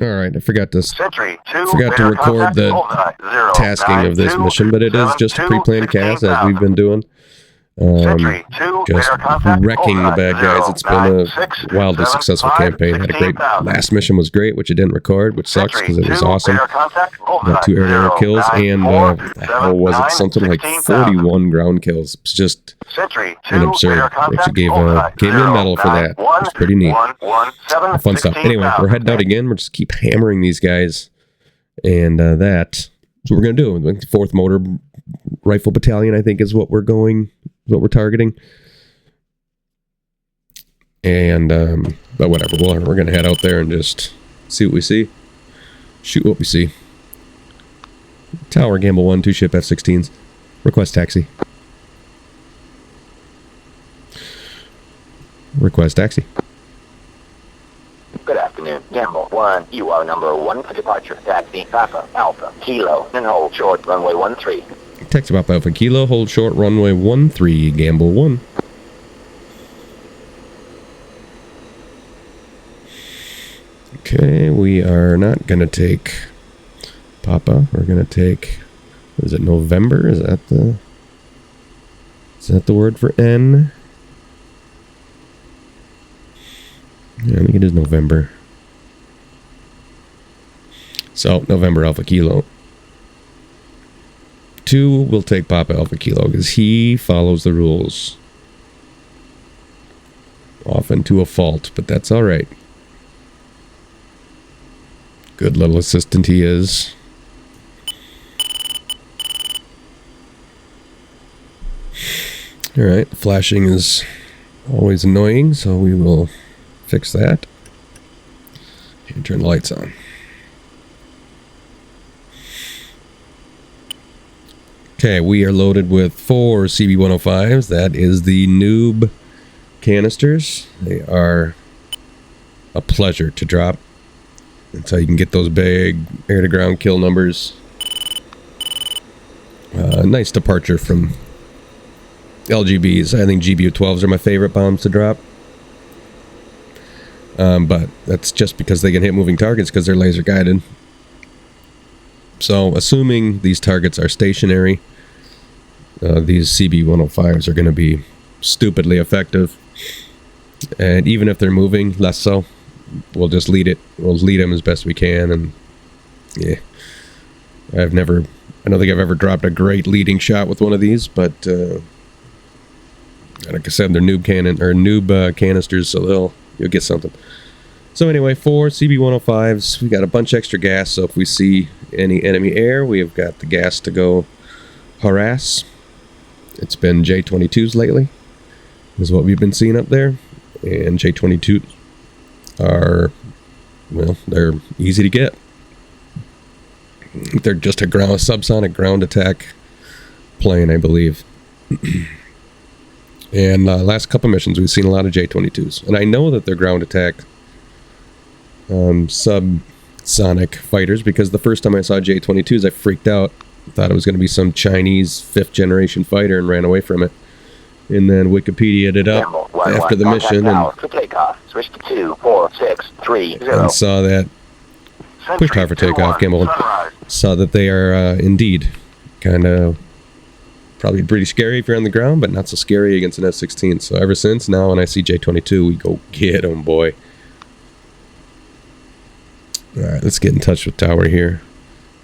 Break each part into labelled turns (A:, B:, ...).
A: Alright, I forgot to
B: Sentry 2,
A: record the tasking of this mission, but it is just a pre-planned cast as we've been doing. Just wrecking the bad guys. It's been a wildly successful campaign. Had a great last mission was great, which it didn't record, which sucks because it was awesome. Got 2 air-to-air kills and what the hell was it? Something like 41 ground kills. It's just an absurd. Which gave me a medal for that. It was pretty neat. Fun stuff. Anyway, we're heading out again. We're just keep hammering these guys, and that's what we're gonna do. The 4th Motor Rifle Battalion, I think, is what we're targeting. And but whatever, we're gonna head out there and just see what we see. Shoot what we see. Tower Gamble 1, 2 ship F-16s. Request taxi. Request taxi.
C: Good afternoon, Gamble 1. You are number 1 for departure. Taxi Papa Alpha Kilo and hold short runway 13.
A: Taxi Papa Alpha Kilo, hold short runway 13, Gamble 1. Okay, we are not going to take Papa. We're going to take, is it November? Is that the word for N? Yeah, I think it is November. So, November Alpha Kilo. 2 will take Papa Alpha Kilo because he follows the rules. Often to a fault, but that's alright. Good little assistant he is. Alright, flashing is always annoying, so we will fix that. And turn the lights on. Okay, we are loaded with 4 CB-105s. That is the noob canisters. They are a pleasure to drop. That's how you can get those big air-to-ground kill numbers. Nice departure from LGBs. I think GBU-12s are my favorite bombs to drop. But that's just because they can hit moving targets because they're laser guided. So, assuming these targets are stationary, these CB-105s are going to be stupidly effective. And even if they're moving, less so. We'll just lead it. We'll lead them as best we can, and yeah. I don't think I've ever dropped a great leading shot with one of these, but like I said, they're noob canisters, so you'll get something. So anyway, 4 CB-105s. We got a bunch extra gas, so if we see any enemy air, we have got the gas to go harass. It's been J-22s lately, is what we've been seeing up there, and J-22s are, well, they're easy to get. They're just a subsonic ground attack plane, I believe. And last couple missions, we've seen a lot of J-22s. And I know that they're ground attack subsonic fighters, because the first time I saw J-22s, I freaked out. Thought it was going to be some Chinese 5th generation fighter and ran away from it. And then Wikipedia'd it up after the mission and saw that pushed hard for takeoff. Gamble saw that they are indeed kind of probably pretty scary if you're on the ground, but not so scary against an F-16. So ever since now, when I see J-22, we go get him, boy. All right, let's get in touch with Tower here.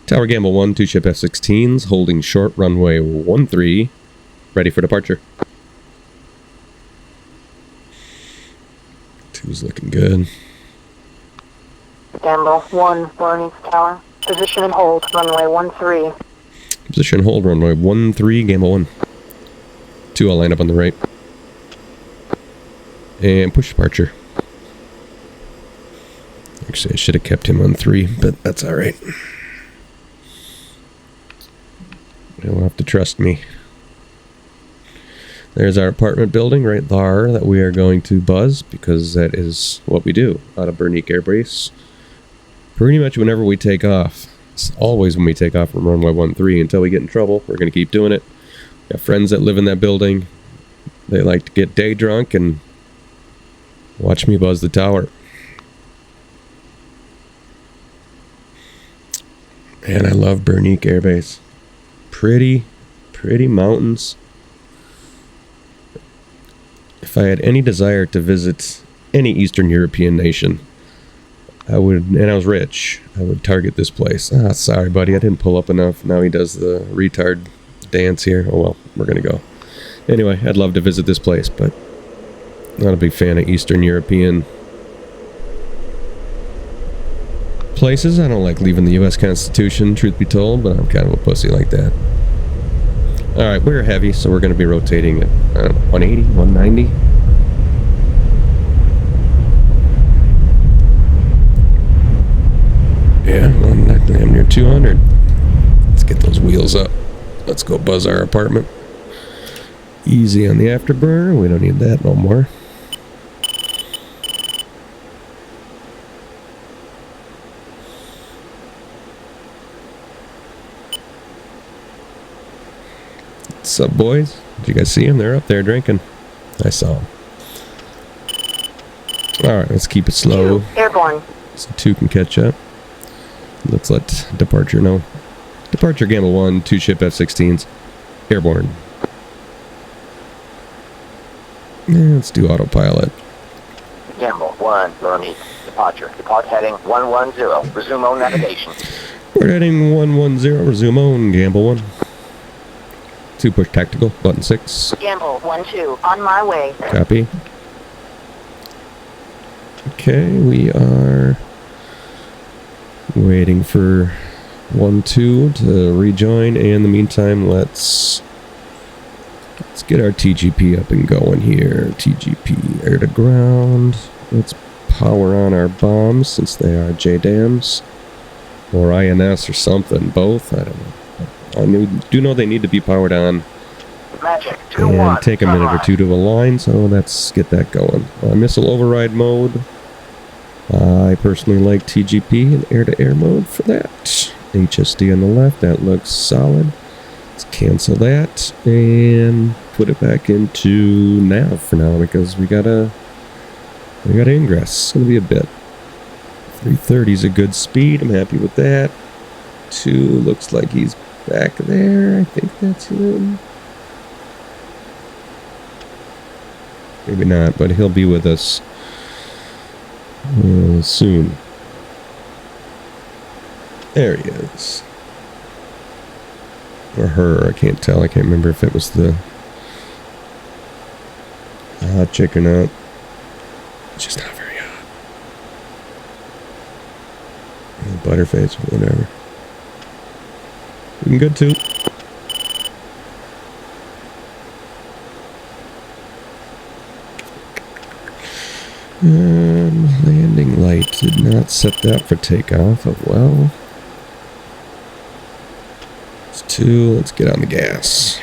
A: Tower Gamble 1, 2 ship F-16s, holding short runway 13, ready for departure. 2's looking good.
D: Gamble 1, Brnik Tower. Position and hold, runway 13.
A: Position and hold, runway 13, Gamble 1. 2, I'll line up on the right. And push departure. Actually, I should have kept him on 3, but that's alright. You'll have to trust me. There's our apartment building right there that we are going to buzz, because that is what we do out of Brnik Airbase. Pretty much whenever we take off. It's always when we take off from runway 13 until we get in trouble. We're going to keep doing it. Got friends that live in that building. They like to get day drunk and watch me buzz the tower. And I love Brnik Airbase. Pretty mountains. If I had any desire to visit any Eastern European nation, I would, and I was rich, I would target this place. Ah, sorry, buddy, I didn't pull up enough. Now he does the retard dance here. Oh well, we're gonna go. Anyway, I'd love to visit this place, but not a big fan of Eastern European places. I don't like leaving the U.S. Constitution, truth be told, but I'm kind of a pussy like that. Alright, we're heavy, so we're going to be rotating at 180, 190. Yeah, I'm near 200. Let's get those wheels up. Let's go buzz our apartment. Easy on the afterburner. We don't need that no more. What's up, boys? Did you guys see them? They're up there drinking. I saw them. Alright, let's keep it slow.
D: 2, airborne.
A: So 2 can catch up. Let's let departure know. Departure Gamble 1, 2 ship F-16s. Airborne. Yeah, let's do autopilot.
C: Gamble 1, Brnik. Departure. Depart heading 110. Resume on navigation.
A: We're heading 110. Resume on Gamble 1. 2 push tactical. Button 6.
D: Gamble 1-2, on my way.
A: Copy. Okay, we are waiting for 1-2 to rejoin, and in the meantime, let's get our TGP up and going here. TGP air to ground. Let's power on our bombs since they are JDAMs or INS or something. Both. I don't know. I do know they need to be powered on.
C: Magic,
A: And take a minute or two to align, so let's get that going. Missile override mode. I personally like TGP and air-to-air mode for that. HSD on the left, that looks solid. Let's cancel that and put it back into nav for now because we gotta ingress. It's gonna be a bit. 330 is a good speed. I'm happy with that. 2 looks like he's back there. I think that's him. Maybe not, but he'll be with us soon. There he is. Or her, I can't tell. I can't remember if it was the hot chick or not. She's not very hot. Butterface or whatever. Looking good too. Landing light did not set that for takeoff. Oh well. It's 2. Let's get on the gas.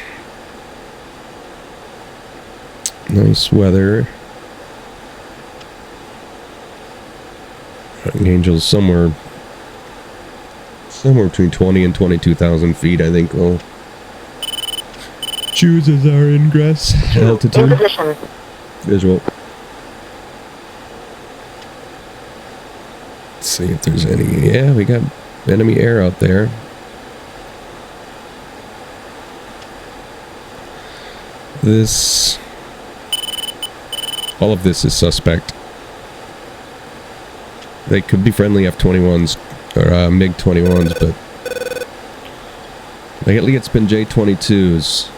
A: Nice weather. Angel's somewhere between 20 and 22,000 feet, I think we'll choose as our ingress altitude.
D: In position.
A: Visual. Let's see if there's any. Yeah, we got enemy air out there. All of this is suspect. They could be friendly F-21s or MiG-21s, but lately it's been J-22s.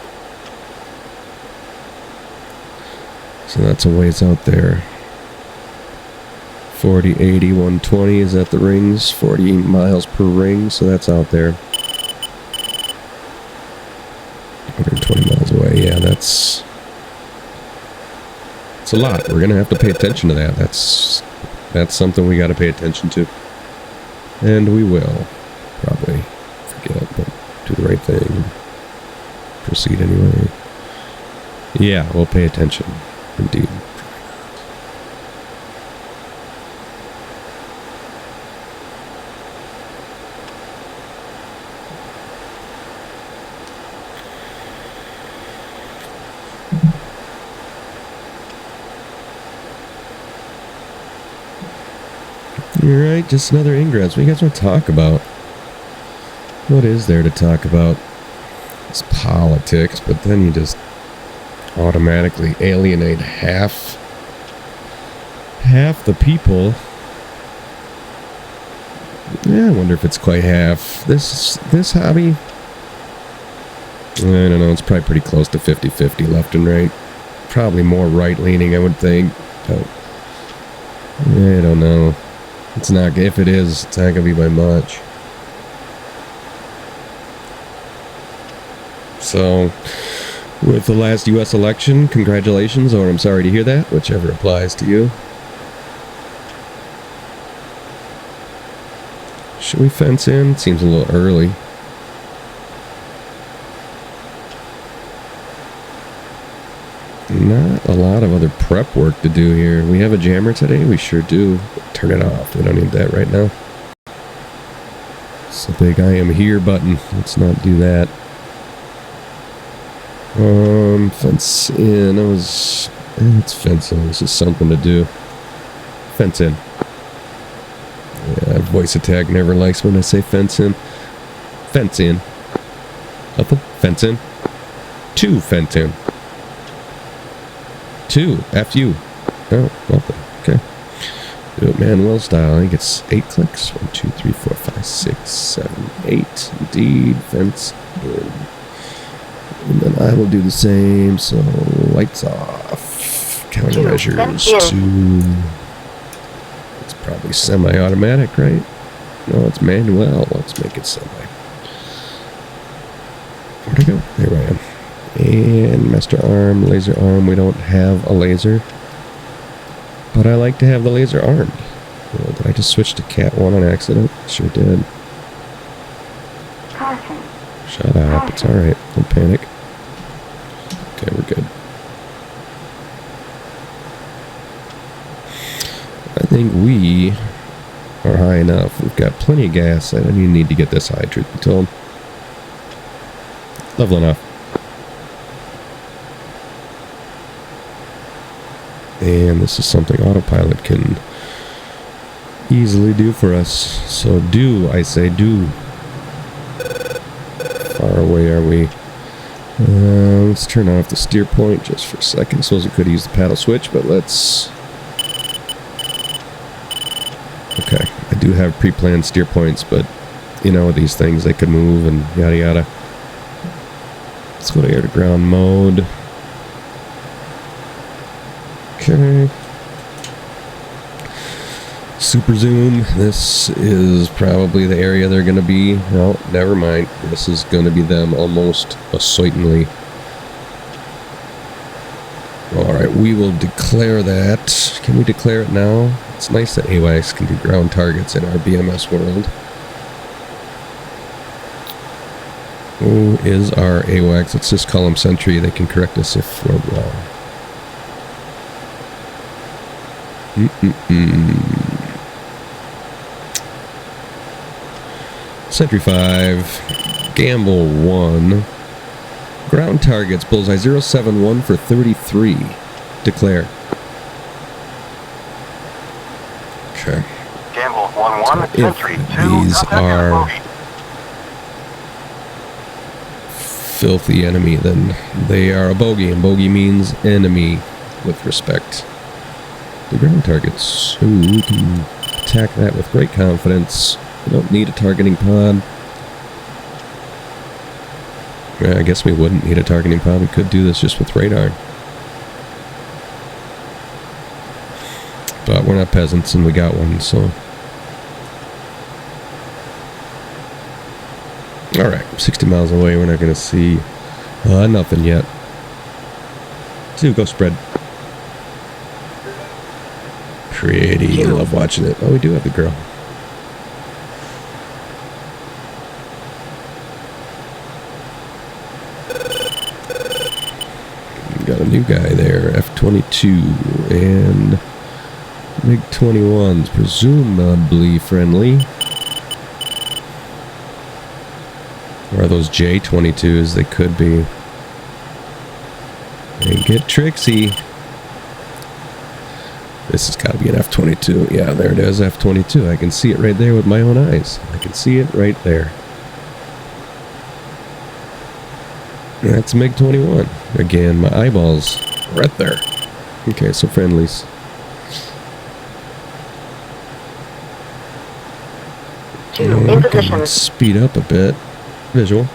A: So that's a ways out there. 40, 80, 120 is at the rings. 40 miles per ring, so that's out there. 120 miles away, yeah, that's a lot. We're gonna have to pay attention to that. That's something we gotta pay attention to. And we will. Probably forget, but do the right thing. Proceed anyway. Yeah, we'll pay attention. Indeed. Alright, just another ingress. What do you guys want to talk about? What is there to talk about? It's politics, but then you just automatically alienate half the people. Yeah, I wonder if it's quite half. This hobby, I don't know, it's probably pretty close to 50-50 left and right. Probably more right-leaning, I would think, but I don't know. It's not, if it is, it's not gonna be by much. So, with the last U.S. election, congratulations, or I'm sorry to hear that, whichever applies to you. Should we fence in? Seems a little early. Not a lot of other prep work to do here. We have a jammer today? We sure do. Turn it off. We don't need that right now. It's a big I am here button. Let's not do that. Fence in. It's fence in. This is something to do. Fence in. Yeah, voice attack never likes when I say fence in. Fence in. Nothing. Fence in. 2 fence in. 2. F you. Oh, nothing. Okay. Do it manual style. I think it's 8 clicks. 1, 2, 3, 4, 5, 6, 7, 8. Indeed. Fence in. And then I will do the same. So, lights off. Countermeasures 2. It's probably semi-automatic, right? No, it's manual. Let's make it semi. Where'd I go? There I am. And master arm, laser arm. We don't have a laser. But I like to have the laser armed. Did I just switch to Cat 1 on accident? Sure did. Shut up. It's alright. Don't panic. Okay, we're good. I think we are high enough. We've got plenty of gas. I don't even need to get this high, truth be told. Level enough. And this is something autopilot can easily do for us. So do, I say do. Far away are we? Let's turn off the steer point just for a second. I suppose we could use the paddle switch, but let's... Okay, I do have pre-planned steer points, but you know, these things, they could move and yada yada. Let's go to air to ground mode. Okay. Super zoom. This is probably the area they're going to be. No, never mind. This is going to be them almost certainly. Alright, we will declare that. Can we declare it now? It's nice that AWACS can do ground targets in our BMS world. Who is our AWACS? Let's just call him Sentry. They can correct us if we're wrong. Sentry 5, Gamble 1, ground targets, bullseye 071 for 33, declare. Okay.
C: Gamble 1-1,
A: So
C: Sentry 2,
A: these are filthy enemy, then they are a bogey, and bogey means enemy with respect. The ground targets, so we can attack that with great confidence. We don't need a targeting pod. Well, I guess we wouldn't need a targeting pod. We could do this just with radar. But we're not peasants and we got one, so... Alright, 60 miles away, we're not going to see nothing yet. 2, go spread. Pretty. I love watching it. Oh, we do have the girl. Got a new guy there. F-22 and MiG-21s, presumably friendly. Or are those J-22s? They could be. They get tricksy. This has got to be an F-22. Yeah, there it is, F-22. I can see it right there with my own eyes. I can see it right there. That's MiG-21. Again, my eyeballs right there. Okay, so friendlies.
D: In position.
A: Speed up a bit. Visual.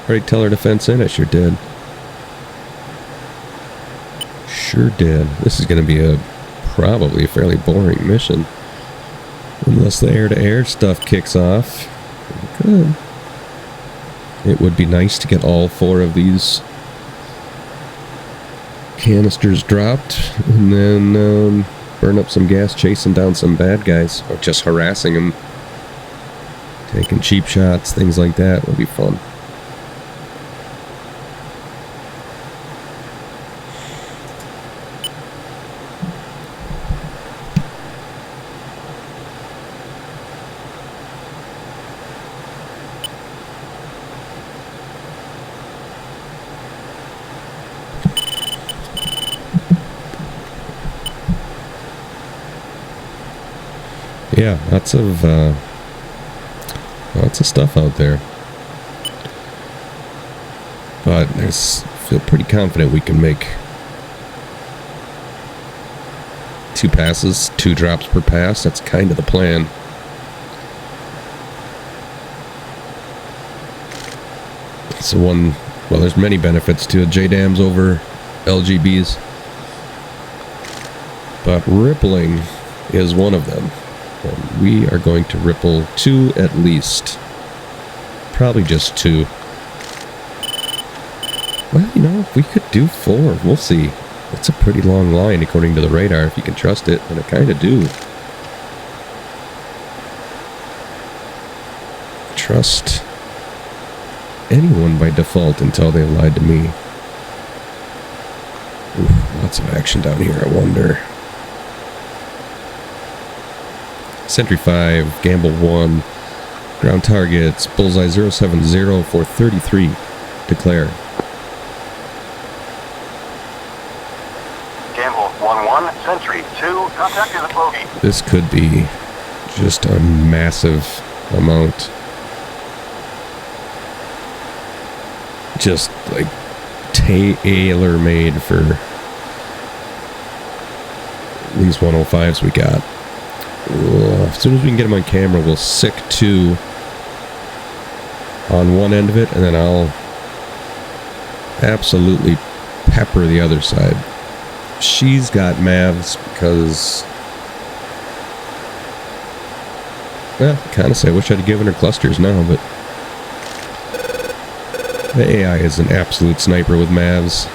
A: Already tell her to fence in? I sure did. Sure did. This is going to be probably a fairly boring mission. Unless the air-to-air stuff kicks off. Good. It would be nice to get all 4 of these canisters dropped and then burn up some gas chasing down some bad guys or just harassing them. Taking cheap shots, things like that would be fun. Yeah, lots of stuff out there. But I feel pretty confident we can make 2 passes, 2 drops per pass. That's kind of the plan. So well, there's many benefits to JDAMs over LGBs. But rippling is one of them. And we are going to ripple 2 at least. Probably just 2. Well, you know, we could do 4. We'll see. It's a pretty long line according to the radar, if you can trust it, and I kind of do. Trust anyone by default until they lied to me. Ooh, lots of action down here, I wonder. Sentry 5, Gamble 1, ground targets, bullseye 070 for 33. Declare.
B: Gamble 1-1, Sentry 2, contact is a bogey.
A: This could be just a massive amount. Just like tailor-made for these 105s we got. As soon as we can get them on camera, we'll sick 2 on one end of it, and then I'll absolutely pepper the other side. She's got Mavs because, well, kind of say I wish I'd given her clusters now, but the AI is an absolute sniper with Mavs.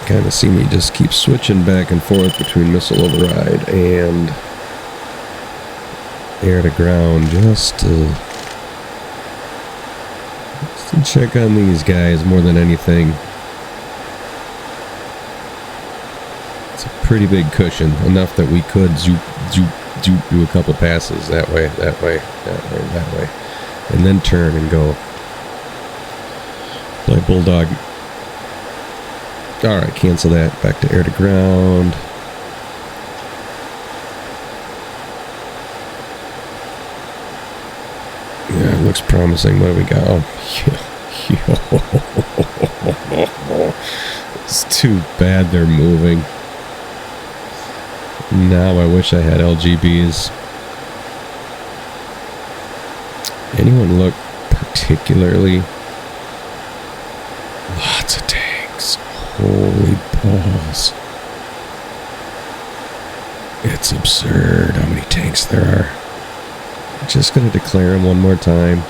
A: Kind of see me just keep switching back and forth between missile override and air to ground just to check on these guys more than anything. It's a pretty big cushion, enough that we could do a couple passes that way, that way, that way, that way, and then turn and go play Bulldog. Alright, cancel that. Back to air to ground. Yeah, it looks promising. What do we got? Oh, it's too bad they're moving. Now I wish I had LGBs. Anyone look particularly? Lots of tanks. Holy balls. It's absurd how many tanks there are. Just gonna declare them one more time.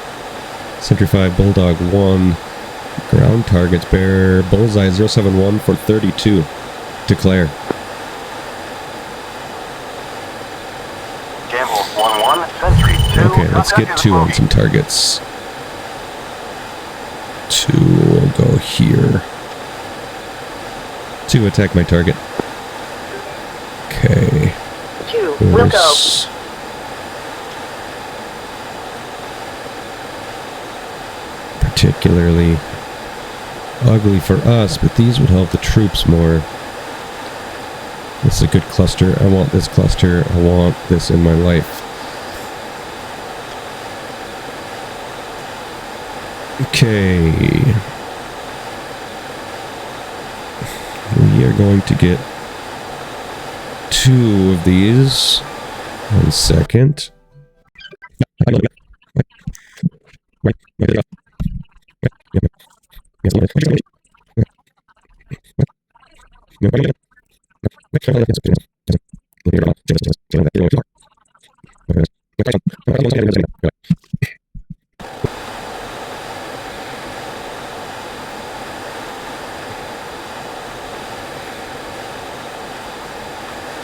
A: Sentry 5, Bulldog 1. Ground targets bear bullseye 071 for 32. Declare.
B: Gamble 1-1, Sentry 2.
A: Okay, let's get 2 on some targets. 2 will go here. 2 attack my target. Okay.
D: 2 will go.
A: Particularly ugly for us, but these would help the troops more. This is a good cluster. I want this cluster. I want this in my life. Okay. We are going to get 2 of these. 1 second.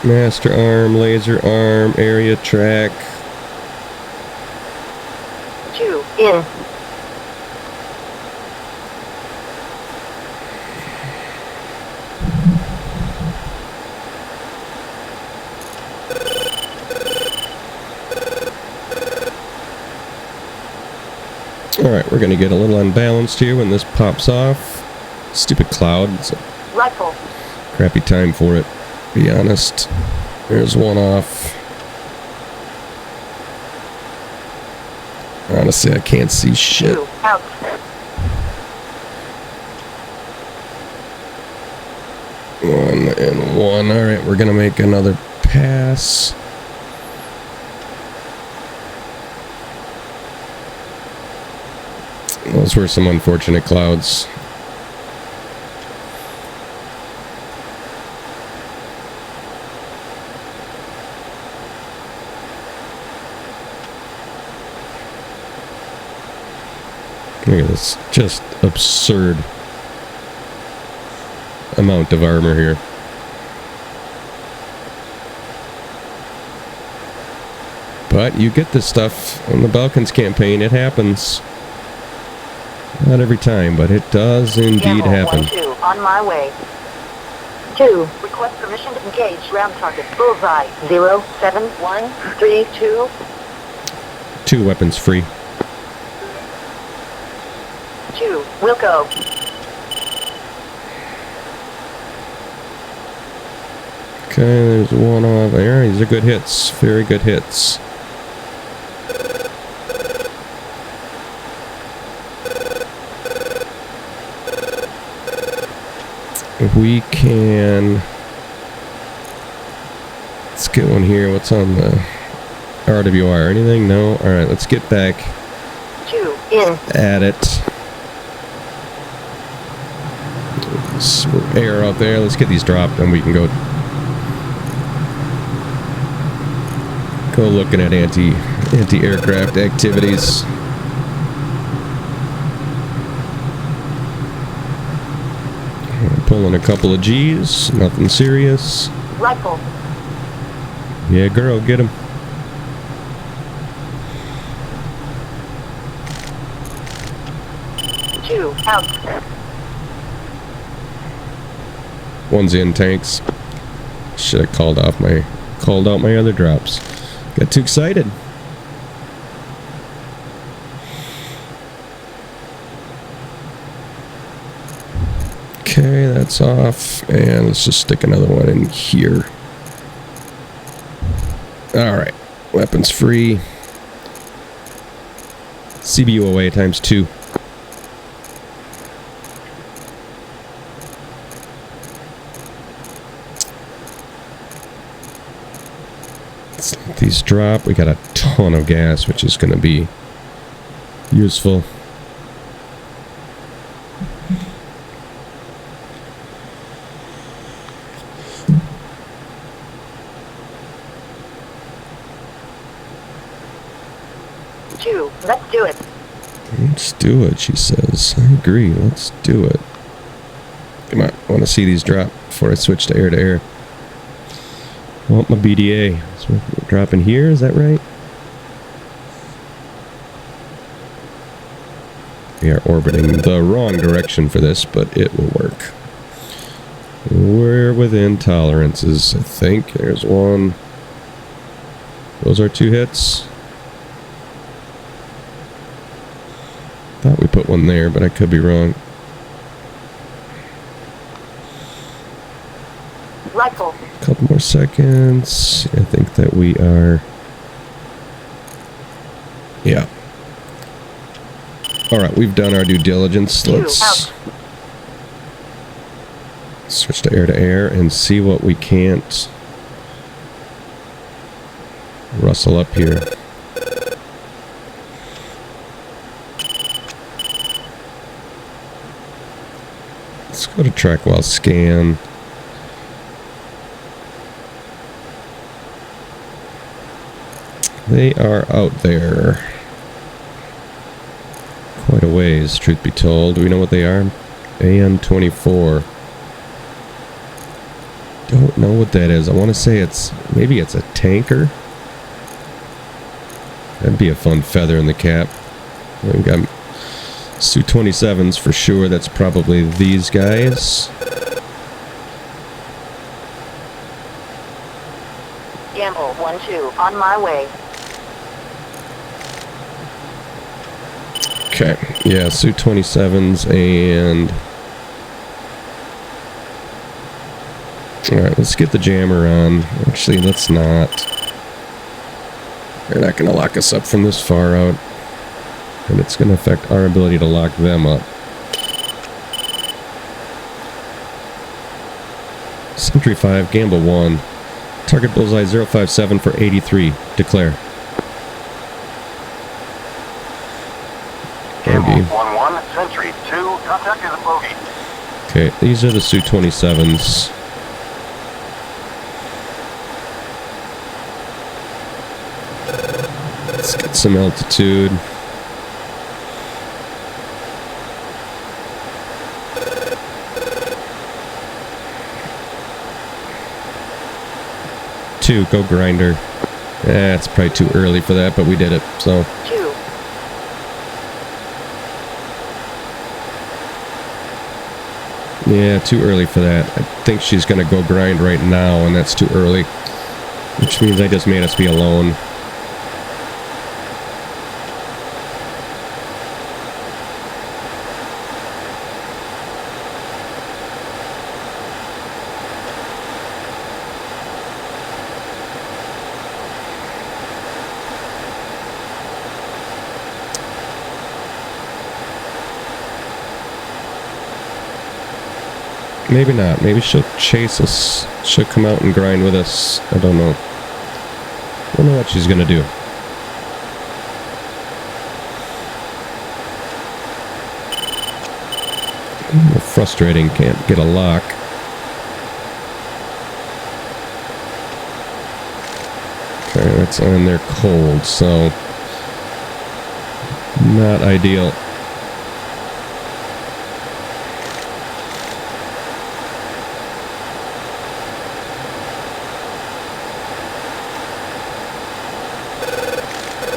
A: Master arm, laser arm, area track.
D: 2 in.
A: Alright, we're gonna get a little unbalanced here when this pops off. Stupid cloud. It's a
D: Rifle.
A: crappy time for it, to be honest. There's one off. Honestly, I can't see shit.
D: 2 out.
A: One and one. Alright, we're gonna make another pass. Those were some unfortunate clouds. Look at this just absurd amount of armor here. But you get this stuff on the Balkans campaign. It happens. Not every time, but it does indeed happen.
D: 1-2 on my way. 2. Request permission to engage ground target. Bullseye. 07132.
A: 2 weapons free.
D: 2. We'll go.
A: Okay, there's one off there. These are good hits. Very good hits. If we can... Let's get one here. What's on the RWR? Anything? No? Alright, let's get back
D: 2 in.
A: at it. There's air out there. Let's get these dropped and we can go looking at anti-aircraft activities. Pulling a couple of G's, nothing serious.
D: Rifle.
A: Yeah, girl, get him.
D: Two out.
A: One's in tanks. Should have called out my other drops. Got too excited. Okay, that's off, and let's just stick another one in here. Alright, weapons free. CBUOA times 2. Let's let these drop. We got a ton of gas, which is going to be useful.
D: Let's do it.
A: Let's do it, she says. I agree. Let's do it. Come on. I want to see these drop before I switch to air. I want my BDA. So we're dropping here. Is that right? We are orbiting the wrong direction for this, but it will work. We're within tolerances, I think. There's one. Those are 2 hits. Thought we put one there, but I could be wrong. couple more seconds. I think that we are... Yeah. Alright, we've done our due diligence. Let's switch to air and see what we can't rustle up here. Let's go to track while scan. They are out there. Quite a ways, truth be told. Do we know what they are? AN-24. Don't know what that is. I want to say it's... maybe it's a tanker? That'd be a fun feather in the cap. We've got Su-27s for sure. That's probably these guys.
D: Gamble 1-2 on my way.
A: Okay, yeah, Su-27s and... Alright, let's get the jammer on. Actually, let's not. They're not going to lock us up from this far out. And it's going to affect our ability to lock them up. Sentry 5, Gamble 1. Target bullseye 057 for 83. Declare.
B: Gamble 1-1, Sentry 2, contact is a bogey.
A: Okay, these are the Su-27s. Let's get some altitude. Two, go grinder. It's probably too early for that, but we did it, so.
D: 2.
A: Yeah, too early for that. I think she's gonna go grind right now, and that's too early. Which means I just made us be alone. Maybe not. Maybe she'll chase us. She'll come out and grind with us. I don't know. I don't know what she's gonna do. Frustrating. Can't get a lock. Okay, that's on there cold, so... not ideal.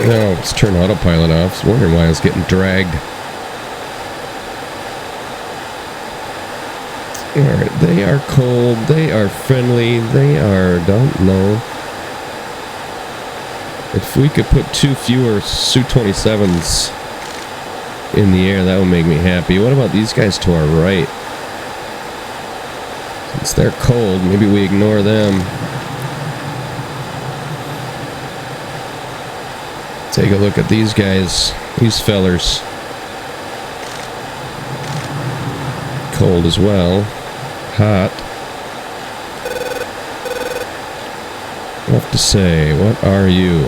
A: No, let's turn autopilot off. I was wondering why I was getting dragged. Alright, they are cold, they are friendly, they are... don't know. If we could put 2 fewer Su-27s in the air, that would make me happy. What about these guys to our right? Since they're cold, maybe we ignore them. Take a look at these guys, these fellers. Cold as well. Hot. What have to say? What are you?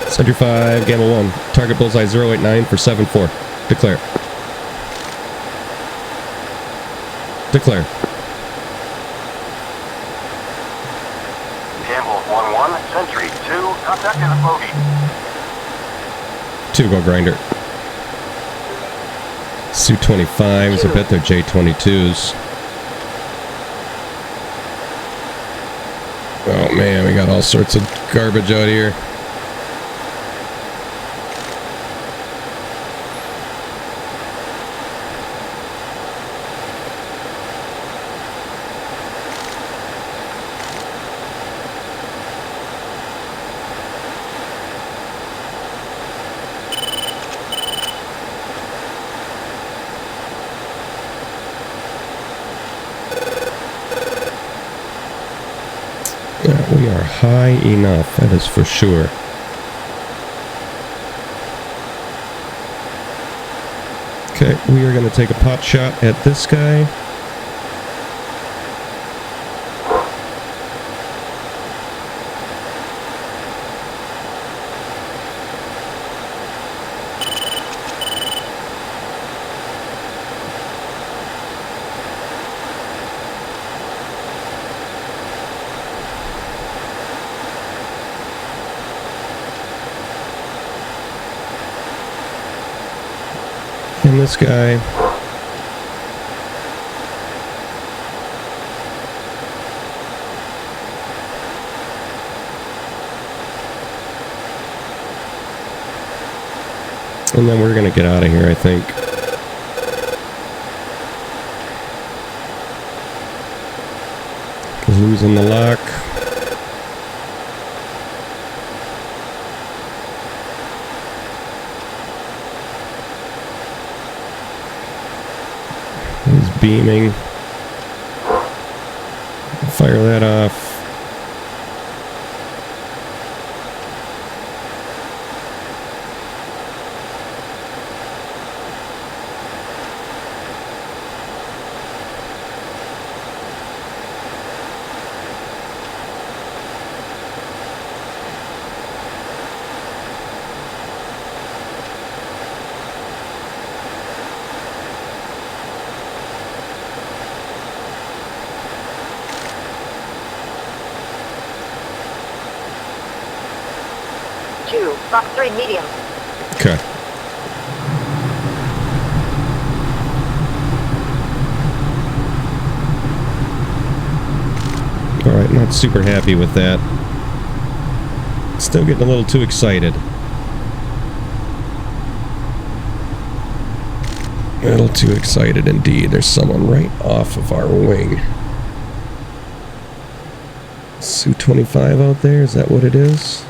A: Sentry 5, Gamble 1. Target bullseye 089 for 74. Declare. Declare.
B: Gamble 1-1, Sentry 2, contact is a bogey.
A: 2, go grinder. Su-25s, I bet they're J-22s. Oh man, we got all sorts of garbage out here. We are high enough, that is for sure. Okay, we are going to take a pot shot at this guy. And this guy. And then we're gonna get out of here, I think. Losing the lock. Beaming. Fire that off.
D: Box 3 medium.
A: Okay. Alright, not super happy with that. Still getting a little too excited. A little too excited indeed. There's someone right off of our wing. Su-25 out there, is that what it is?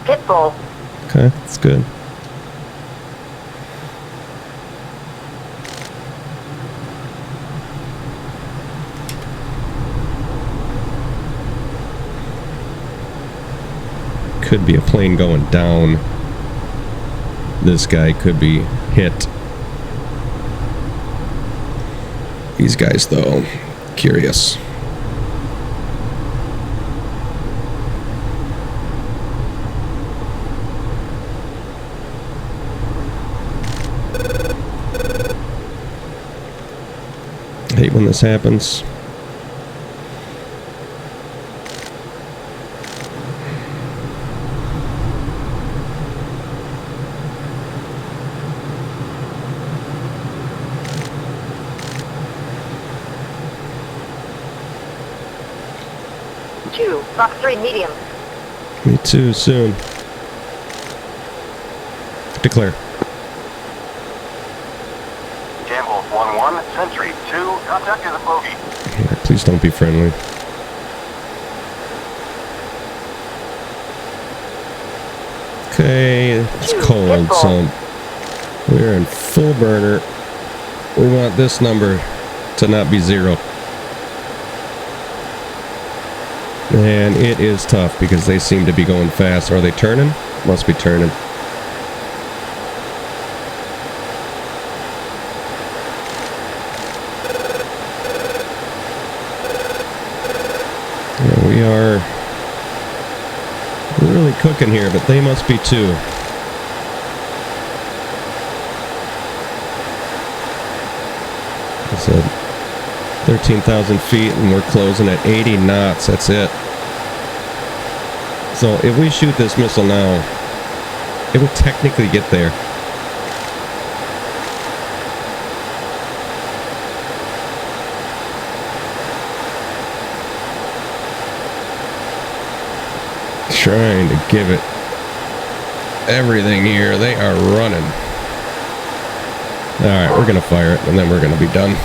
D: Pitbull.
A: Okay, that's good. Could be a plane going down. This guy could be hit. These guys, though, curious. Hate when this happens.
D: Box 3 medium.
A: Me too, soon. Declare.
B: Campbell 1-1, Sentry 2, contact is a bogey.
A: Yeah, please don't be friendly. Okay, it's cold, so we're in full burner. We want this number to not be 0. And it is tough because they seem to be going fast. Are they turning? Must be turning. Yeah, we are really cooking here, but they must be too. I said 13,000 feet and we're closing at 80 knots. That's it. So if we shoot this missile now, it would technically get there. Trying to give it everything here. They are running. Alright, we're going to fire it and then we're going to be done.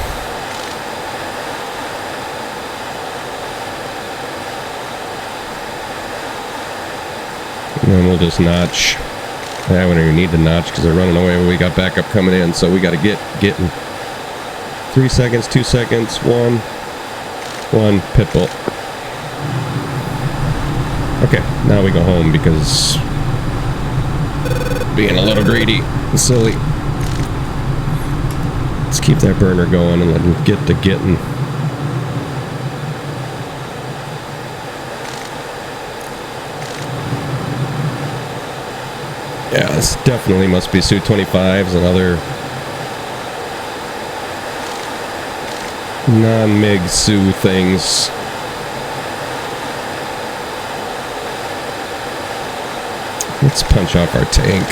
A: And then we'll just notch. Yeah, we don't even need to notch because they're running away when we got backup coming in. So we got to get getting. 3 seconds, 2 seconds, 1, pitbull. Okay, now we go home because being a little greedy and silly. Let's keep that burner going and let him get to getting. Yeah, this definitely must be Su-25s and other non-MiG Su things. Let's punch off our tank.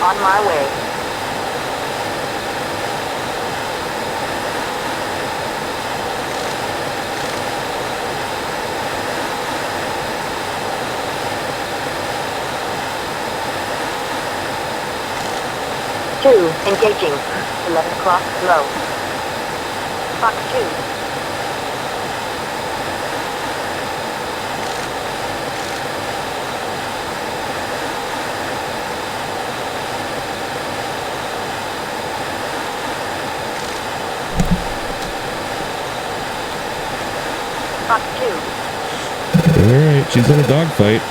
D: On my way. Two, engaging. 11 o'clock, low. Fox 2.
A: Alright, she's in a dogfight.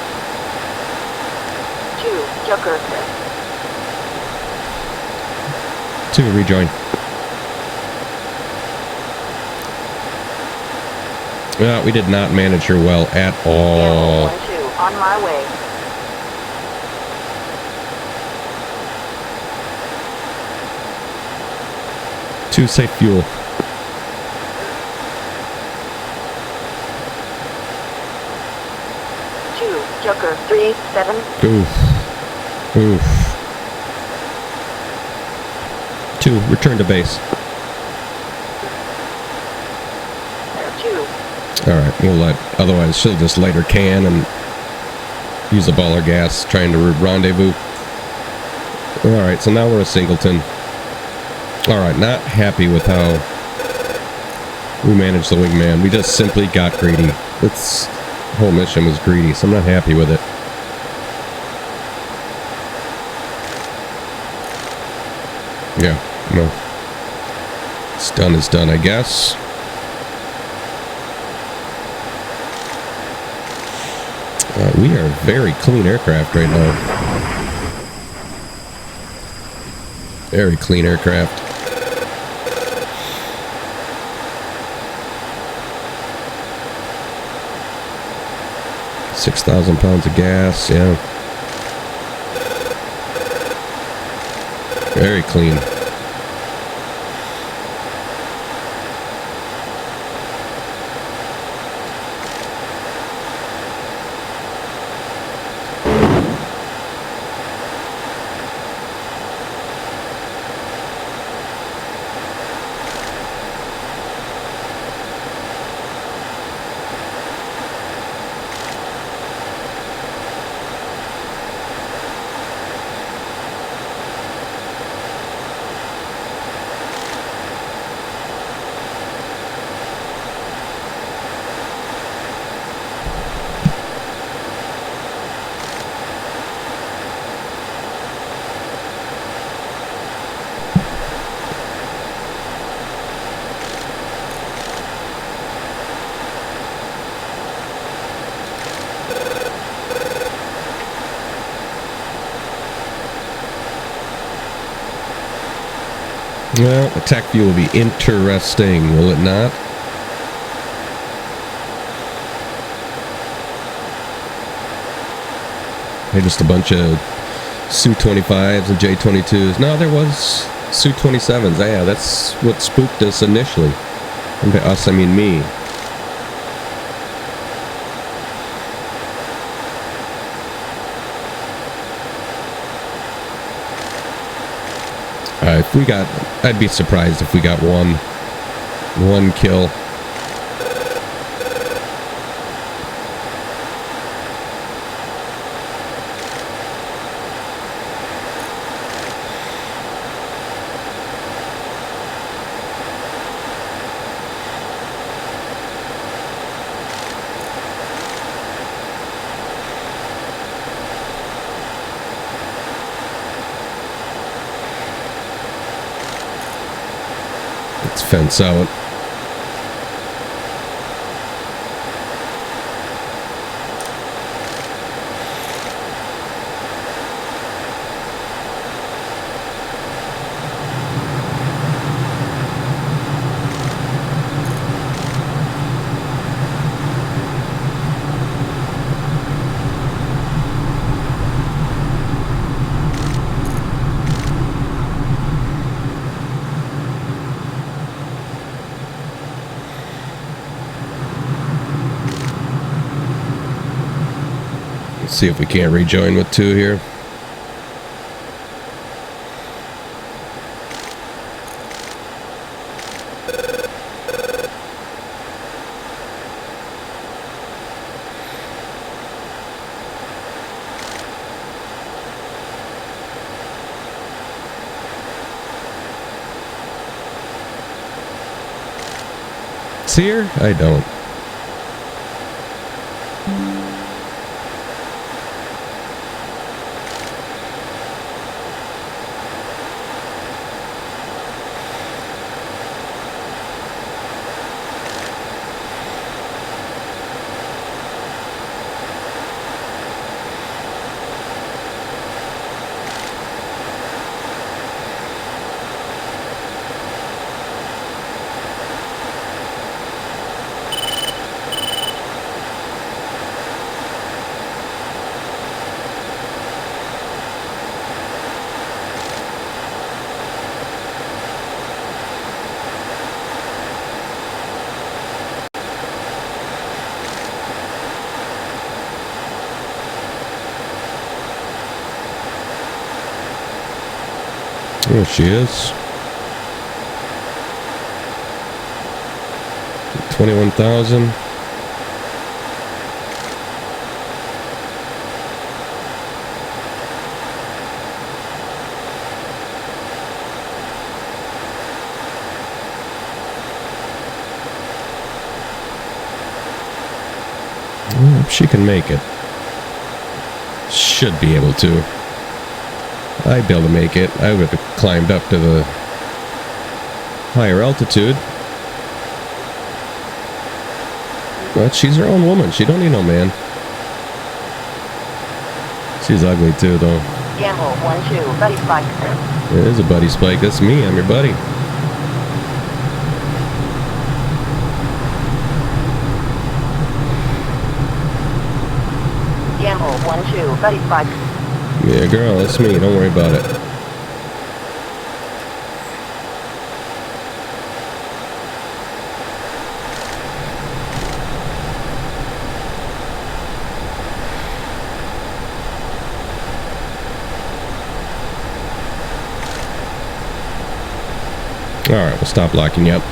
D: 2, Joker.
A: 2, rejoin. Well, we did not manage her well at all.
D: 1-2, on my way.
A: Two, safe fuel.
D: Joker 3, 7.
A: Oof. Oof. 2, return to base.
D: 2.
A: Alright, we'll let, otherwise she'll just light her can and use the baller gas trying to rendezvous. Alright, so now we're a singleton. Alright, not happy with how we managed the wingman. We just simply got greedy. This whole mission was greedy, so I'm not happy with it. Yeah, no. It's done is done, I guess. We are a very clean aircraft right now. Very clean aircraft. $6,000 pounds of gas, yeah. Very clean. Well, the Tacview will be interesting, will it not? They're just a bunch of Su-25s and J-22s. No, there was Su-27s, yeah, that's what spooked us initially. And by us, I mean me. If we got, I'd be surprised if we got one kill. Let's fence out. See if we can't rejoin with 2 here. See her? I don't. There she is. 21,000. She can make it. Should be able to. I'd be able to make it. I would have climbed up to the higher altitude. But she's her own woman. She don't need no man. She's ugly too, though.
D: Gamble 1-2, buddy spike.
A: It is a buddy spike. That's me. I'm your buddy.
D: Gamble 1-2, buddy spike.
A: Yeah, girl, that's me. Don't worry about it. Alright, we'll stop locking you up.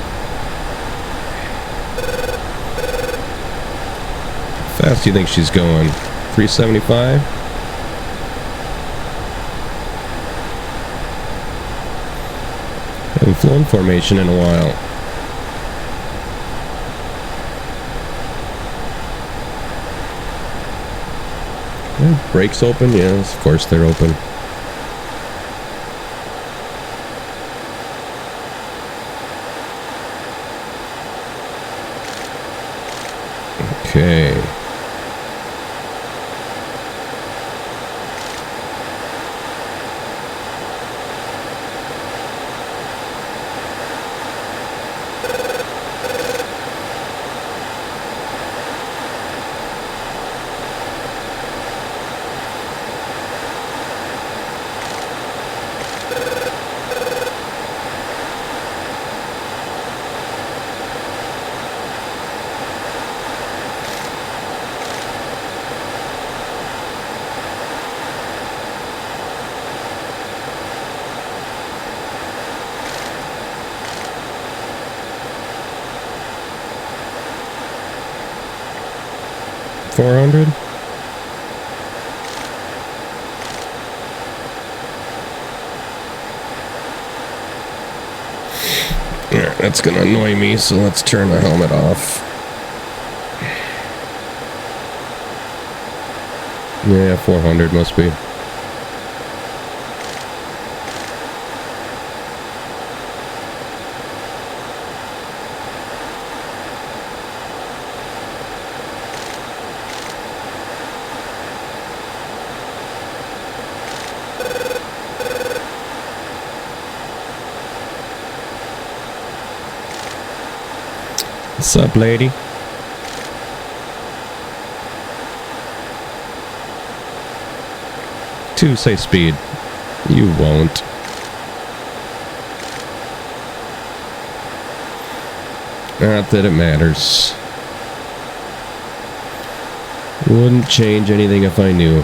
A: How fast do you think she's going? 375? Haven't flown formation in a while. Yeah, brakes open? Yes, of course they're open. Okay. 400. Alright, that's gonna annoy me, so let's turn the helmet off. Yeah, 400 must be. What's up, lady? Two, say speed. You won't. Not that it matters. Wouldn't change anything if I knew.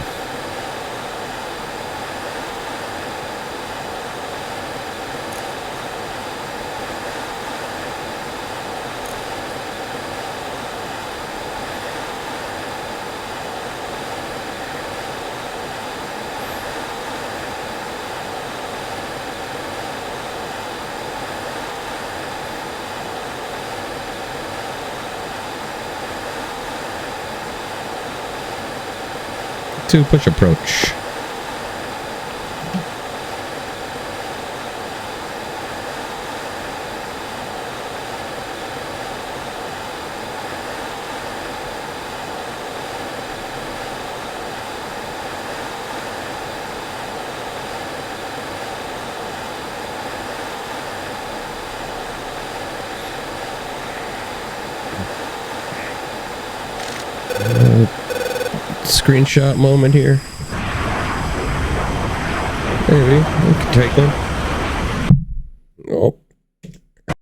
A: To push approach. Screenshot moment here. Maybe we can take one. Oh,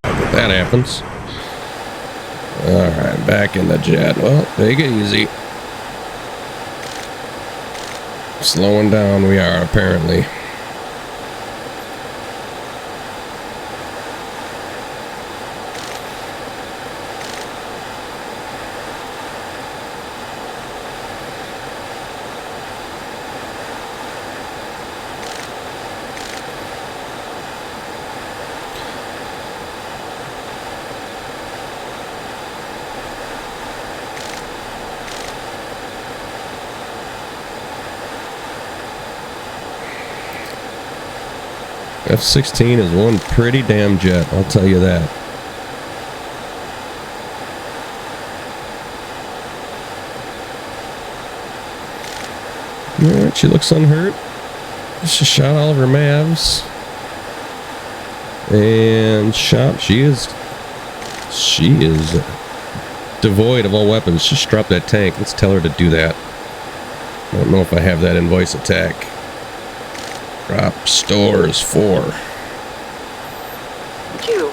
A: that happens. All right, back in the jet. Well, take it easy. Slowing down, we are apparently. F-16 is one pretty damn jet, I'll tell you that. Alright, she looks unhurt. She shot all of her Mavs. And shot, she is devoid of all weapons. Just dropped that tank. Let's tell her to do that. I don't know if I have that in voice attack. Drop stores 4.
D: 2.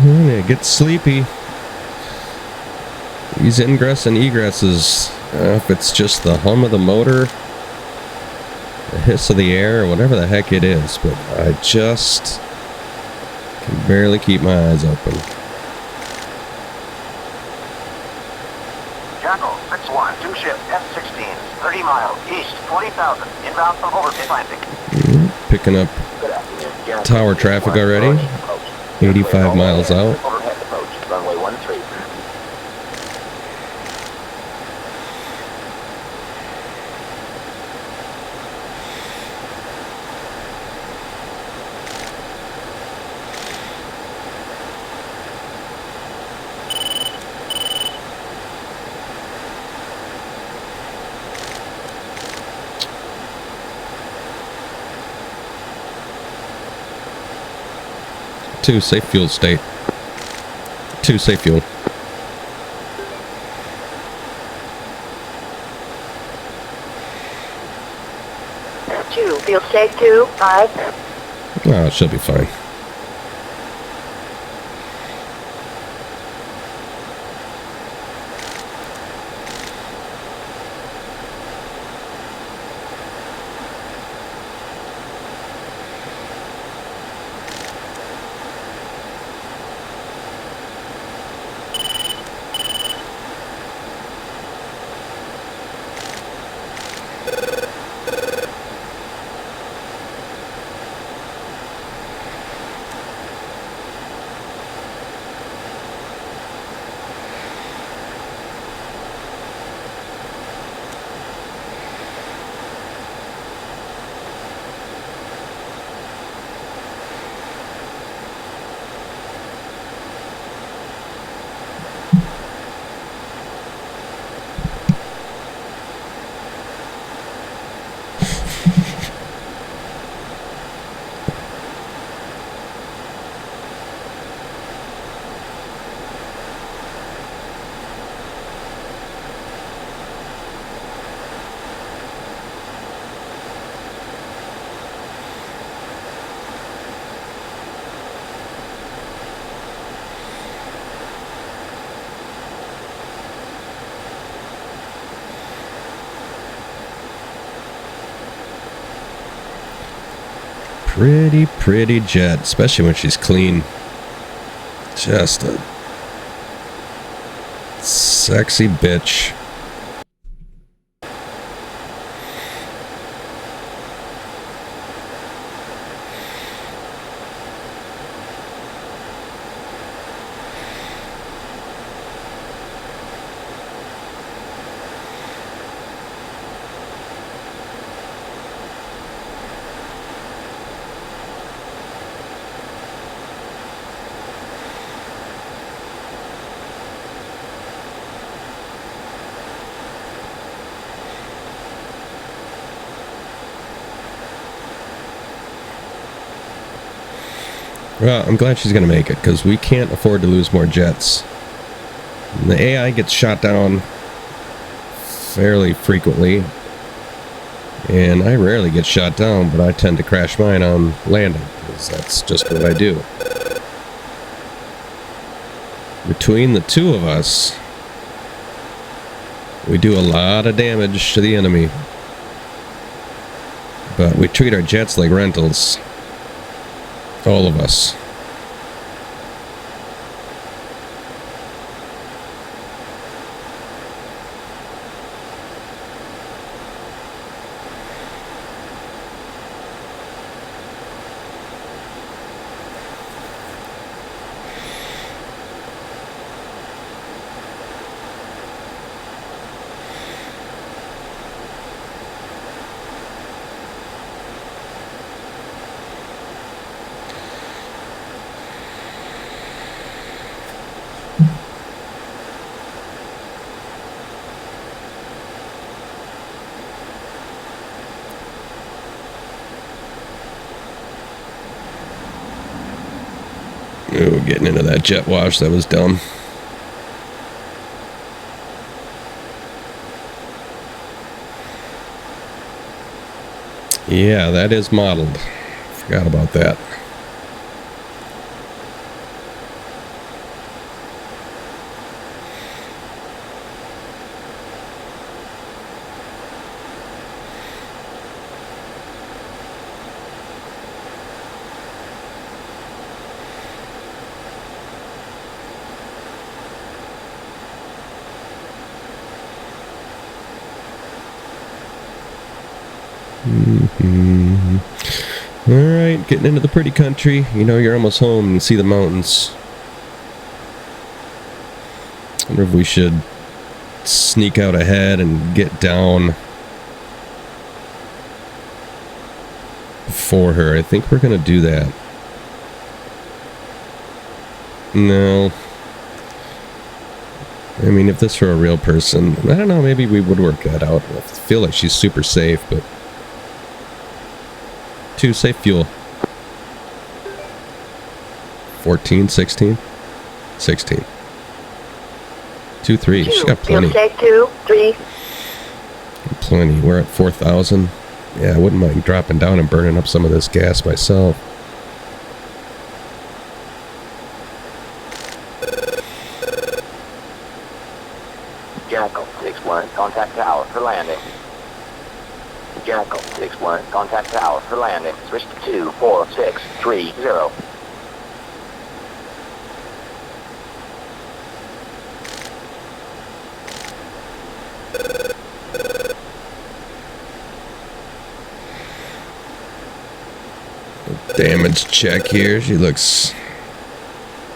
A: Yeah, get sleepy. These ingress and egresses, if it's just the hum of the motor, the hiss of the air, or whatever the heck it is, but I just can barely keep my eyes open.
B: Jackal 6-1, 2 ship F-16s, 30 miles east, 20,000, inbound from over Atlantic.
A: Picking up tower traffic already. 85 miles out.
C: Overhead approach, runway 13.
A: Two, safe fuel state. Two, safe fuel.
D: Two, feel safe 2, 5.
A: Oh, it should be fine. Pretty jet, especially when she's clean. Just a sexy bitch. Well, I'm glad she's going to make it, because we can't afford to lose more jets. And the AI gets shot down fairly frequently, and I rarely get shot down, but I tend to crash mine on landing, because that's just what I do. Between the two of us, we do a lot of damage to the enemy, but we treat our jets like rentals. All of us. Ooh, getting into that jet wash, that was dumb. Yeah, that is modeled. Forgot about that. Alright, getting into the pretty country. You know you're almost home and you see the mountains. I wonder if we should sneak out ahead and get down before her. I think we're going to do that. No. I mean, if this were a real person, I don't know, maybe we would work that out. I feel like she's super safe, but... 2, safe fuel. 14, 16? 16. 2, 3. She got plenty.
D: Safe 2, 3.
A: Plenty. We're at 4,000. Yeah, I wouldn't mind dropping down and burning up some of this gas myself.
C: Jackal 6-1, contact tower for landing. Jackal 6-1, contact tower for landing. Switch to 24630.
A: Damage check here. She looks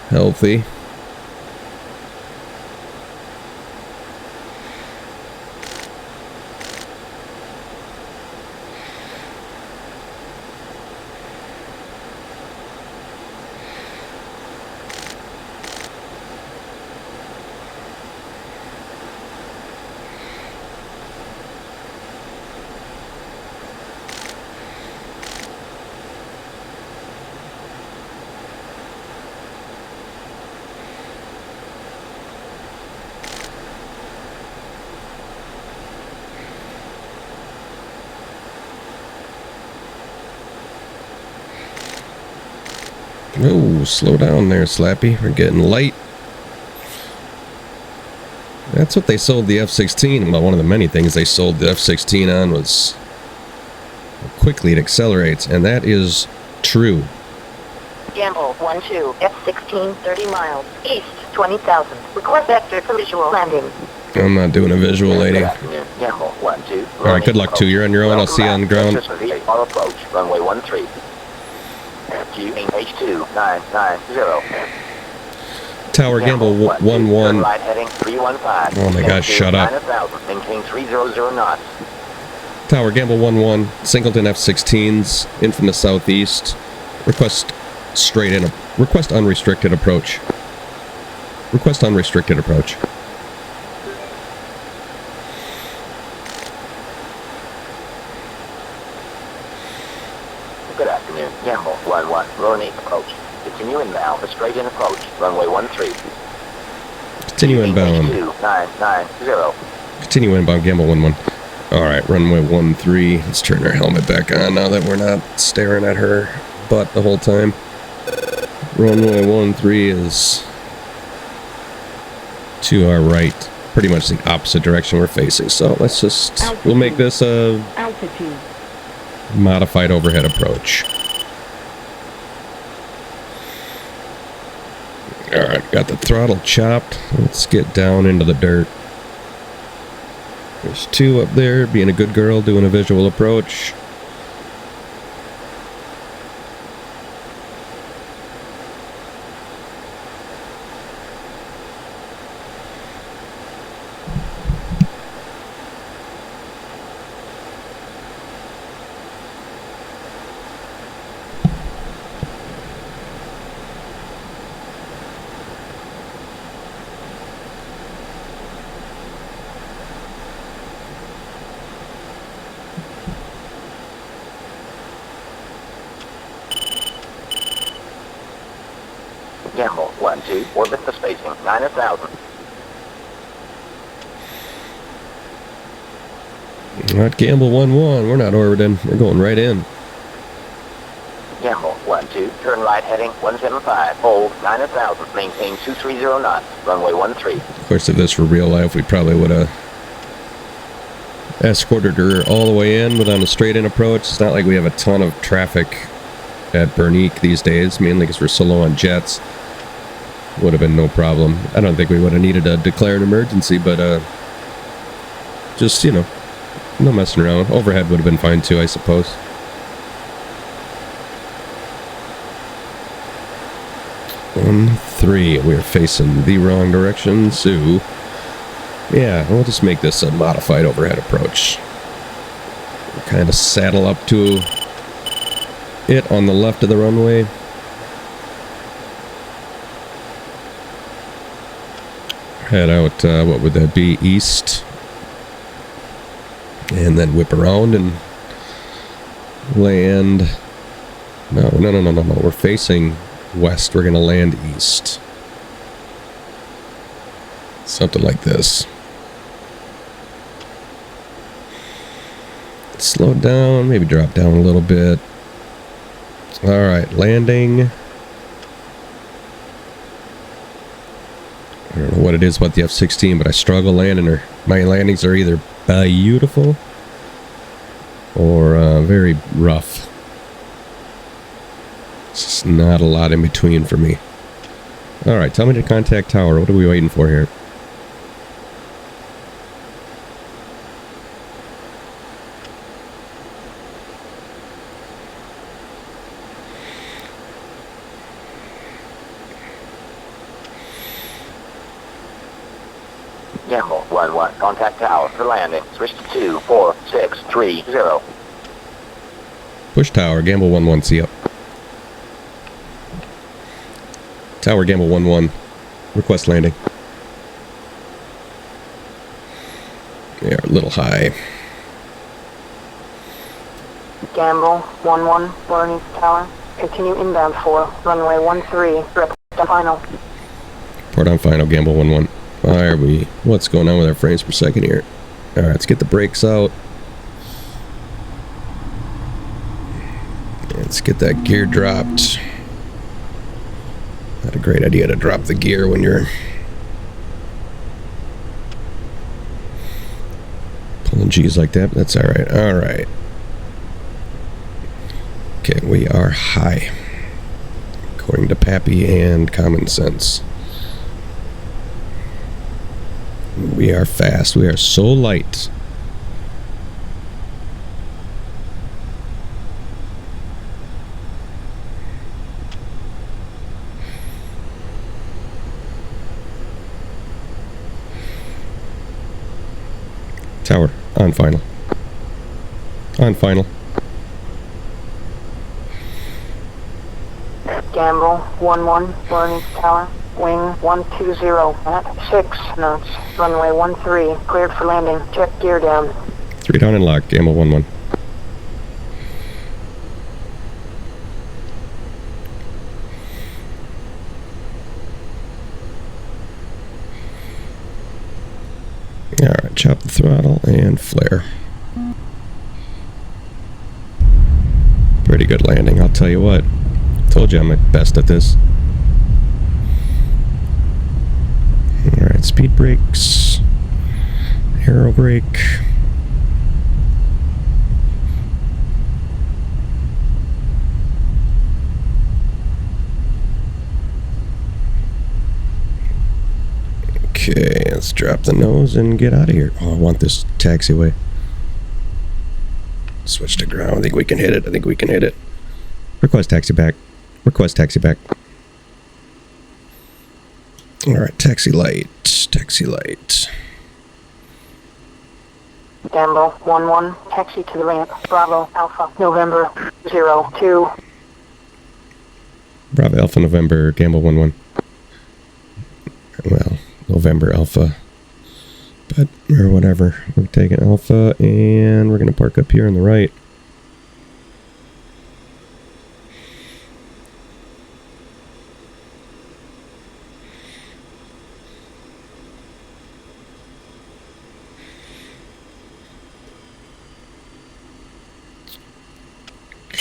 A: healthy. Oh, slow down there, Slappy. We're getting light. That's what they sold the F-16. Well, one of the many things they sold the F-16 on was how quickly it accelerates, and that is true.
D: Gamble 1-2, F-16, 30 miles, east, 20,000. Request vector for visual landing.
A: I'm not doing a visual, lady.
C: Gamble 1-2.
A: Alright, good luck, 2. You're on your own. I'll see you on the ground.
C: Approach, runway 13. QH2990.
A: Tower Gamble 1-1.
C: Right heading 315.
A: Oh my gosh, shut up.
C: Maintain 300 knots.
A: Tower Gamble 1-1. Singleton F-16s in from the southeast. Request straight in. Request unrestricted approach. Request unrestricted approach.
C: Good afternoon. Gamble 1-1. Brnik approach. Continue inbound. A straight in approach. Runway 13.
A: Continue inbound.
C: 2990.
A: Continue inbound. Gamble 1-1. Alright, runway 13. Let's turn our helmet back on now that we're not staring at her butt the whole time. Runway 13 is to our right. Pretty much the opposite direction we're facing. So let's just... Altitude. We'll make this a... Altitude. Modified overhead approach. Alright, got the throttle chopped. Let's get down into the dirt. There's 2 up there, being a good girl, doing a visual approach.
C: Gamble 1-2. Orbit the spacing 9,000.
A: Not Gamble 1-1. We're not orbiting. We're going right in.
C: Gamble 1-2. Turn right heading 175. Hold 9,000. Maintain 230 knots. Runway 13.
A: Of course, if this were real life, we probably would have escorted her all the way in without a straight-in approach. It's not like we have a ton of traffic at Brnik these days, mainly because we're so low on jets. Would have been no problem. I don't think we would have needed to declare an emergency, but just, you know, No messing around. Overhead would have been fine too, I suppose. One, 3. We're facing the wrong direction, so yeah, we'll just make this a modified overhead approach. We'll kind of saddle up to it on the left of the runway. Head out, what would that be, east? And then whip around and land. No, we're facing west. We're going to land east. Something like this. Slow down, maybe drop down a little bit. Alright, landing. I don't know what it is about the F-16, but I struggle landing her. My landings are either beautiful or very rough. It's just not a lot in between for me. Alright, tell me to contact tower. What are we waiting for here?
C: Gamble 1-1. Contact tower for landing. Switch to 2-4-6-3-0.
A: Push tower, Gamble 1-1, see up. Tower, Gamble 1-1. Request landing. Yeah, a little high.
D: Gamble 1-1, Brnik Tower. Continue inbound for runway 13. Report on final.
A: Report on final, Gamble 1-1. Why are we? What's going on with our frames per second here? Alright, let's get the brakes out. Let's get that gear dropped. Not a great idea to drop the gear when you're pulling G's like that, but that's alright. Alright. Okay, we are high. According to Pappy and common sense. We are fast. We are so light. Tower, on final. On final.
D: Gamble 1-1, Brnik Tower. Wing 120 at 6 knots. Runway 13, cleared for landing. Check gear down.
A: 3 down and locked. Gamble 1-1. Alright, chop the throttle and flare. Pretty good landing, I'll tell you what. Told you I'm at best at this. Alright, speed brakes. Aero brake. Okay, let's drop the nose and get out of here. Oh, I want this taxiway. Switch to ground. I think we can hit it. I think we can hit it. Request taxi back. Request taxi back. Alright, taxi light. Taxi light.
D: Gamble 1-1, taxi to the ramp. Bravo Alpha November 02.
A: Bravo Alpha November, Gamble 1-1. Well, November Alpha. But, or whatever. We're taking Alpha and we're going to park up here on the right.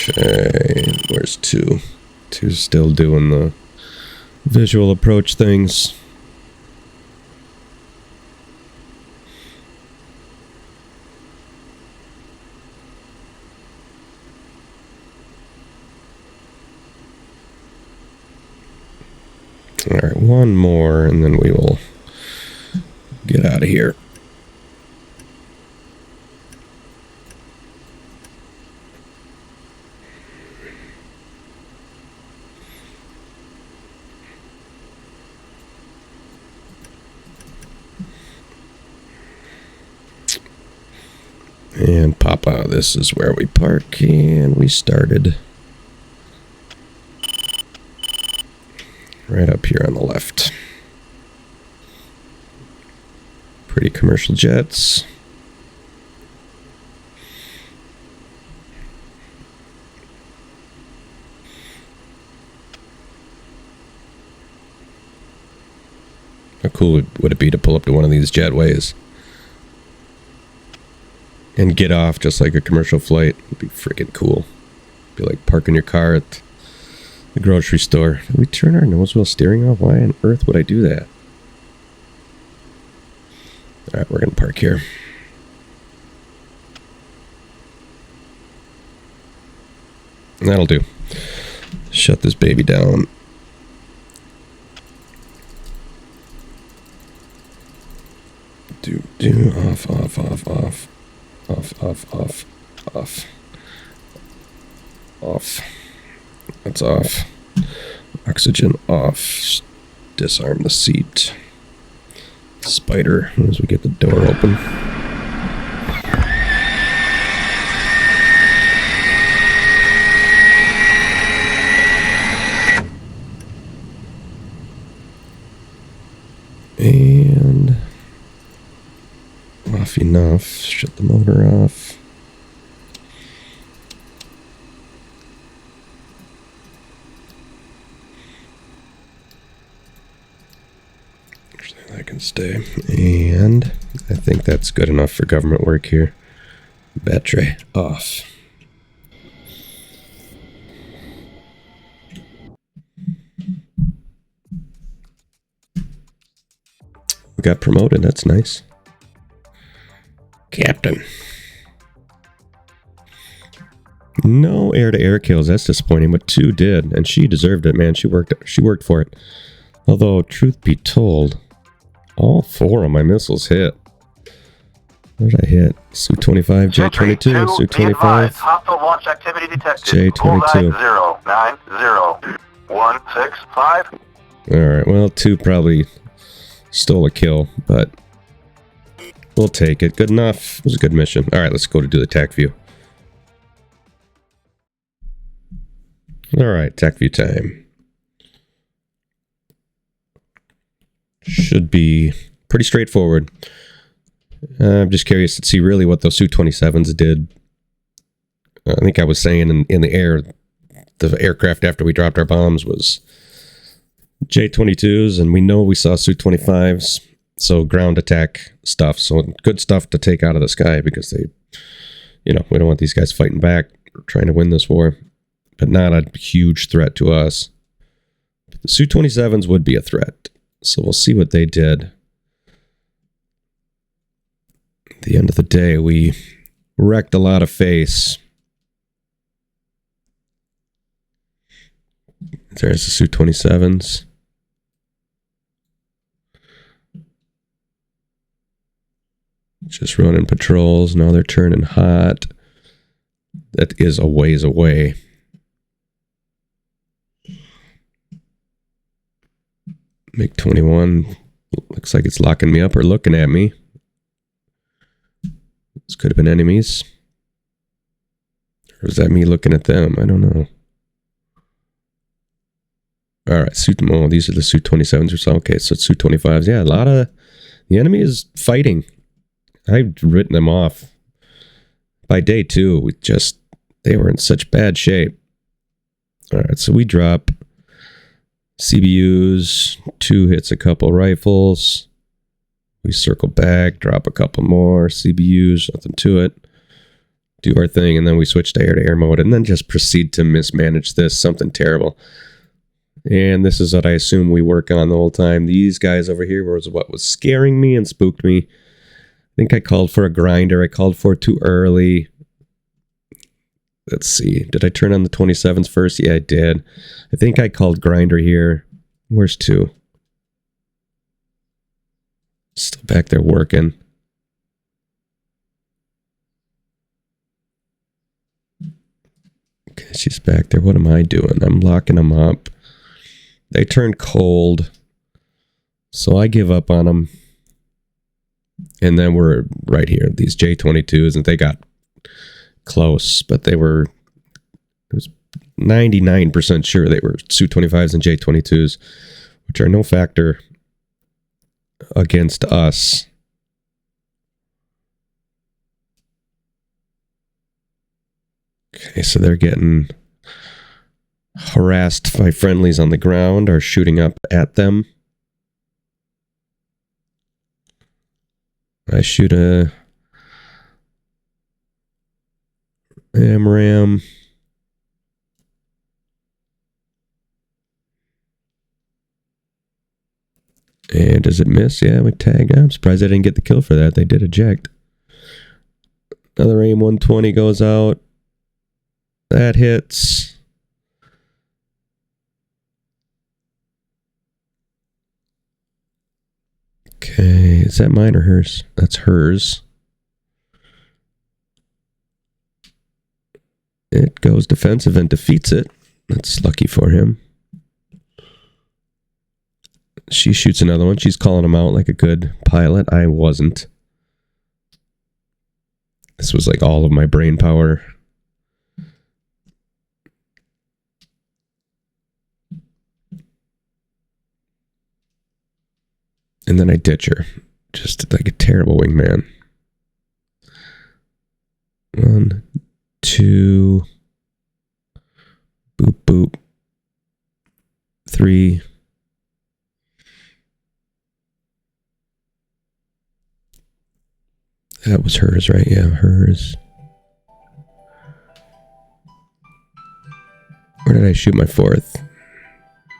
A: Okay, where's 2? 2's still doing the visual approach things. Alright, one more and then we will get out of here. And Papa, this is where we park, and we started. Right up here on the left. Pretty commercial jets. How cool would it be to pull up to one of these jetways and get off just like a commercial flight? It'd be freaking cool. It'd be like parking your car at the grocery store. Did we turn our nose wheel steering off? Why on earth would I do that? Alright, we're gonna park here. That'll do. Shut this baby down. Off, off, off, off. Off, off, off, off. Off. That's off. Oxygen off. Disarm the seat. Spider as we get the door open. And off enough. Shut the motor off. That can stay. And I think that's good enough for government work here. Battery off. We got promoted, that's nice. Captain. No air-to-air kills, that's disappointing, but 2 did, and she deserved it, man. She worked for it. Although, truth be told, all 4 of my missiles hit. Where did I hit? Su-25, J-22, Su-25.
B: Hostile launch activity detected.
A: J-22.
B: 090165.
A: Alright, well, 2 probably stole a kill, but we'll take it. Good enough. It was a good mission. Alright, let's go to do the Tacview. Alright, Tacview time. Should be pretty straightforward. I'm just curious to see really what those Su-27s did. I think I was saying in the air, the aircraft after we dropped our bombs was J-22s, and we know we saw Su-25s, so ground attack stuff. So good stuff to take out of the sky because they, we don't want these guys fighting back, trying to win this war, but not a huge threat to us. The Su-27s would be a threat. So we'll see what they did. At the end of the day, we wrecked a lot of face. There's the Su-27s. Just running patrols. Now they're turning hot. That is a ways away. MiG-21 looks like it's locking me up or looking at me. This could have been enemies. Or is that me looking at them? I don't know. Alright, these are the Su-27s or so. Okay, so it's Su-25s. Yeah, a lot of the enemy is fighting. I've written them off. By day 2, they were in such bad shape. Alright, so we drop CBUs, 2 hits a couple rifles. We circle back, drop a couple more CBUs, nothing to it. Do our thing, and then we switch to air mode, and then just proceed to mismanage this, something terrible. And this is what I assume we work on the whole time. These guys over here was what was scaring me and spooked me. I think I called for a grinder. I called for it too early. Let's see. Did I turn on the 27s first? Yeah, I did. I think I called grinder here. Where's 2? Still back there working. Okay, she's back there. What am I doing? I'm locking them up. They turned cold. So I give up on them. And then we're right here, these J-22s, and they got close, but it was 99% sure they were Su-25s and J-22s, which are no factor against us. Okay, so they're getting harassed by friendlies on the ground, are shooting up at them. I shoot a AMRAAM. And does it miss? Yeah, we tagged. I'm surprised I didn't get the kill for that. They did eject. Another AIM-120 goes out. That hits. Okay, is that mine or hers? That's hers. It goes defensive and defeats it. That's lucky for him. She shoots another one. She's calling him out like a good pilot. I wasn't. This was like all of my brain power. And then I ditch her. Just like a terrible wingman. 1, 2. Boop, boop. 3. That was hers, right? Yeah, hers. Where did I shoot my 4th?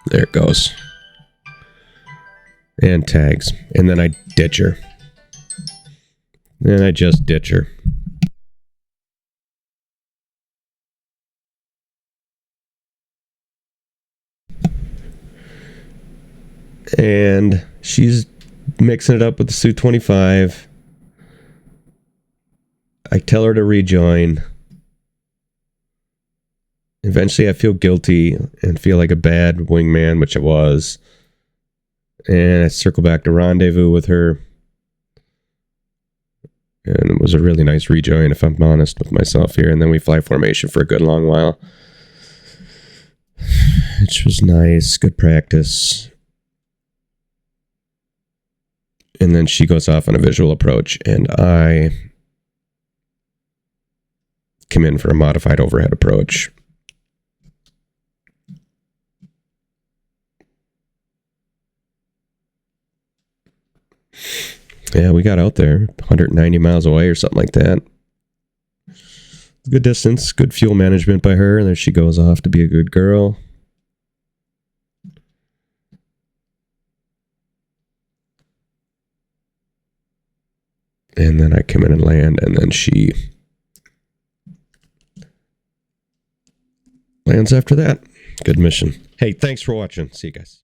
A: There it goes. And tags. And then I ditch her. And I just ditch her. And she's mixing it up with the Su-25. I tell her to rejoin. Eventually I feel guilty and feel like a bad wingman, which I was. And I circle back to rendezvous with her. And it was a really nice rejoin, if I'm honest with myself here. And then we fly formation for a good long while. Which was nice. Good practice. And then she goes off on a visual approach. And I come in for a modified overhead approach. Yeah, we got out there 190 miles away or something like that. Good distance, good fuel management by her, and then she goes off to be a good girl. And then I come in and land, and then she lands after that. Good mission. Hey, thanks for watching. See you guys.